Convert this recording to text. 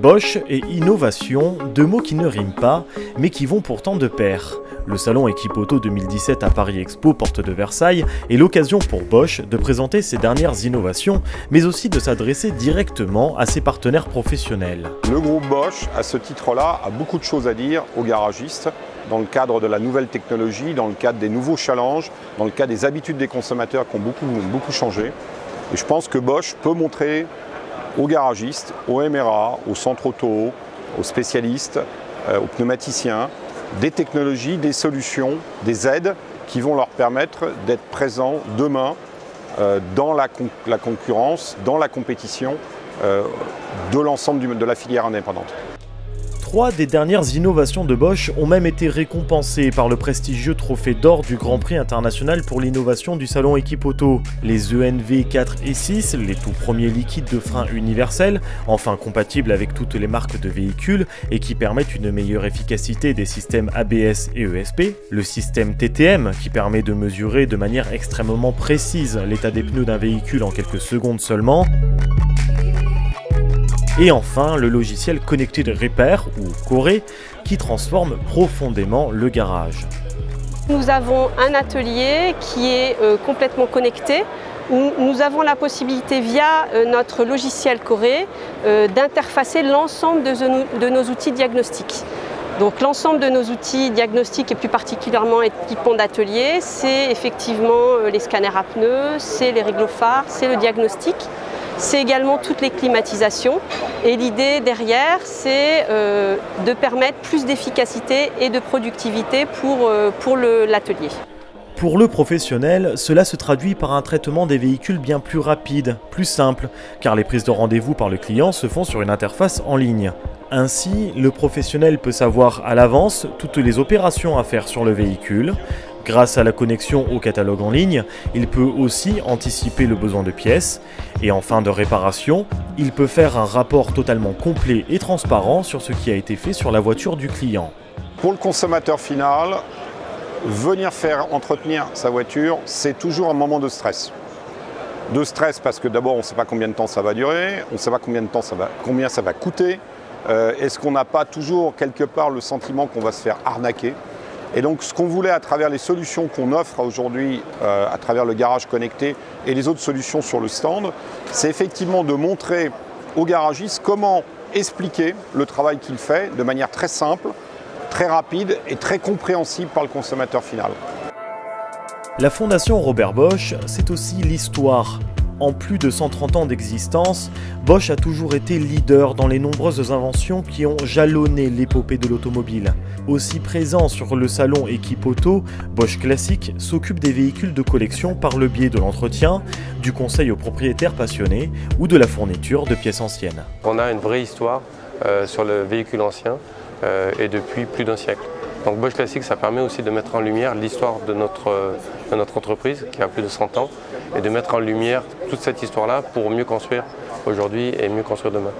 Bosch et innovation, deux mots qui ne riment pas, mais qui vont pourtant de pair. Le salon Equipauto 2017 à Paris Expo, porte de Versailles, est l'occasion pour Bosch de présenter ses dernières innovations, mais aussi de s'adresser directement à ses partenaires professionnels. Le groupe Bosch, à ce titre-là, a beaucoup de choses à dire aux garagistes, dans le cadre de la nouvelle technologie, dans le cadre des nouveaux challenges, dans le cadre des habitudes des consommateurs qui ont beaucoup changé. Et je pense que Bosch peut montrer aux garagistes, aux MRA, aux centres auto, aux spécialistes, aux pneumaticiens, des technologies, des solutions, des aides qui vont leur permettre d'être présents demain dans la concurrence, dans la compétition de l'ensemble de la filière indépendante. Trois des dernières innovations de Bosch ont même été récompensées par le prestigieux trophée d'or du Grand Prix international pour l'innovation du salon Equipauto. Les ENV 4 et 6, les tout premiers liquides de frein universels, enfin compatibles avec toutes les marques de véhicules et qui permettent une meilleure efficacité des systèmes ABS et ESP. Le système TTM qui permet de mesurer de manière extrêmement précise l'état des pneus d'un véhicule en quelques secondes seulement. Et enfin, le logiciel Connected Repair, ou CORE, qui transforme profondément le garage. Nous avons un atelier qui est complètement connecté, où nous avons la possibilité, via notre logiciel CORE, d'interfacer l'ensemble de nos outils diagnostiques. Donc l'ensemble de nos outils diagnostiques et plus particulièrement équipements d'atelier, c'est effectivement les scanners à pneus, c'est les réglos phares, c'est le diagnostic. C'est également toutes les climatisations et l'idée derrière c'est de permettre plus d'efficacité et de productivité pour l'atelier. Pour le professionnel, cela se traduit par un traitement des véhicules bien plus rapide, plus simple, car les prises de rendez-vous par le client se font sur une interface en ligne. Ainsi, le professionnel peut savoir à l'avance toutes les opérations à faire sur le véhicule. Grâce à la connexion au catalogue en ligne, il peut aussi anticiper le besoin de pièces. Et en fin de réparation, il peut faire un rapport totalement complet et transparent sur ce qui a été fait sur la voiture du client. Pour le consommateur final, venir faire entretenir sa voiture, c'est toujours un moment de stress. De stress parce que d'abord on ne sait pas combien de temps ça va durer, on ne sait pas combien ça va coûter. Est-ce qu'on n'a pas toujours quelque part le sentiment qu'on va se faire arnaquer ? Et donc ce qu'on voulait à travers les solutions qu'on offre aujourd'hui à travers le garage connecté et les autres solutions sur le stand, c'est effectivement de montrer aux garagistes comment expliquer le travail qu'il fait de manière très simple, très rapide et très compréhensible par le consommateur final. La Fondation Robert Bosch, c'est aussi l'histoire. En plus de 130 ans d'existence, Bosch a toujours été leader dans les nombreuses inventions qui ont jalonné l'épopée de l'automobile. Aussi présent sur le salon Equipauto, Bosch Classic s'occupe des véhicules de collection par le biais de l'entretien, du conseil aux propriétaires passionnés ou de la fourniture de pièces anciennes. On a une vraie histoire sur le véhicule ancien et depuis plus d'un siècle. Donc Bosch Classic, ça permet aussi de mettre en lumière l'histoire de notre entreprise qui a plus de 100 ans et de mettre en lumière toute cette histoire-là pour mieux construire aujourd'hui et mieux construire demain.